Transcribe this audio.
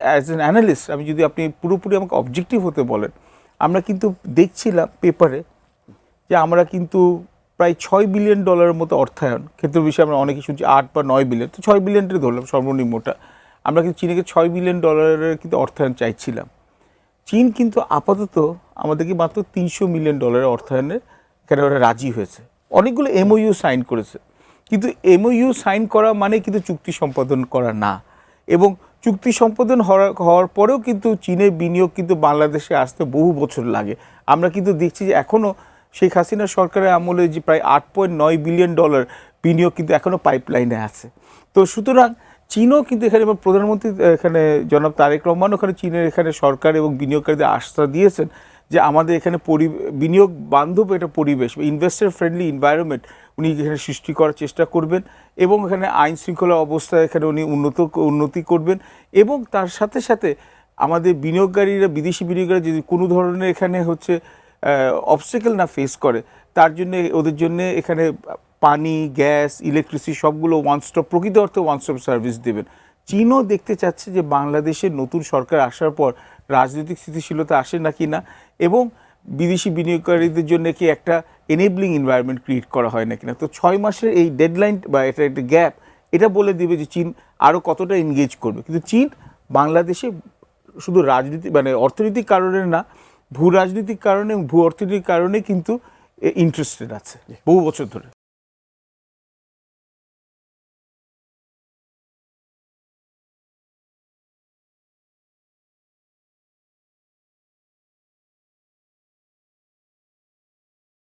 As an analyst আমি যদি আপনি পুরোপুরি আমাকে অবজেক্টিভ হতে বলেন, আমরা কিন্তু দেখছিলাম পেপারে যে আমরা কিন্তু প্রায় $6 বিলিয়ন মতো অর্থায়ন, ক্ষেত্র বিষয়ে আমরা অনেকে শুনছি 8 বা 9 বিলিয়ন, তো 6 বিলিয়নটাই ধরলাম সর্বনিম্নটা। আমরা কিন্তু চীনকে $6 বিলিয়ন কিন্তু অর্থায়ন চাইছিলাম। চীন কিন্তু আপাতত আমাদেরকে মাত্র $300 মিলিয়ন অর্থায়নের এখানে ওরা রাজি হয়েছে। অনেকগুলো এমওইউ সাইন করেছে, কিন্তু এমওইউ সাইন করা মানে কিন্তু চুক্তি সম্পাদন করা না। এবং চুক্তি সম্পাদন হওয়ার পরেও কিন্তু চীনের বিনিয়োগ কিন্তু বাংলাদেশে আসতে বহু বছর লাগে। আমরা কিন্তু দেখছি যে এখনও শেখ হাসিনা সরকারের আমলে যে প্রায় $8.9 বিলিয়ন বিনিয়োগ কিন্তু এখনও পাইপলাইনে আছে। তো সুতরাং চীনও কিন্তু এখানে, এবং প্রধানমন্ত্রী এখানে জনাব তারেক রহমান ওখানে চীনের এখানে সরকার এবং বিনিয়োগকারীদের আশ্বাস দিয়েছেন যে আমাদের এখানে বিনিয়োগ বান্ধব একটা পরিবেশ, ইনভেস্টার ফ্রেন্ডলি এনভায়রনমেন্ট উনি এখানে সৃষ্টি করার চেষ্টা করবেন, এবং এখানে আইন শৃঙ্খলা অবস্থা এখানে উনি উন্নতি করবেন। এবং তার সাথে সাথে আমাদের বিনিয়োগকারীরা, বিদেশি বিনিয়োগকারী যদি কোনো ধরনের এখানে হচ্ছে অবস্টেকেল না ফেস করে, তার জন্য ওদের জন্য এখানে পানি, গ্যাস, ইলেকট্রিসিটি সবগুলো প্রকৃত অর্থে ওয়ান স্টপ সার্ভিস দেবেন। চীনও দেখতে চাচ্ছে যে বাংলাদেশের নতুন সরকার আসার পর রাজনৈতিক স্থিতিশীলতা আসে নাকি না, এবং বিদেশি বিনিয়োগকারীদের জন্য কি একটা এনেবলিং এনভায়রনমেন্ট ক্রিয়েট করা হয় নাকি না। তো 6 মাসের এই ডেডলাইন বা এটা একটা গ্যাপ, এটা বলে দেবে যে চীন আরও কতটা এনগেজ করবে। কিন্তু চীন বাংলাদেশে শুধু রাজনীতি মানে অর্থনৈতিক কারণে না, ভূ রাজনৈতিক কারণে এবং ভূ অর্থনৈতিক কারণে কিন্তু ইন্টারেস্টেড আছে বহু বছর ধরে।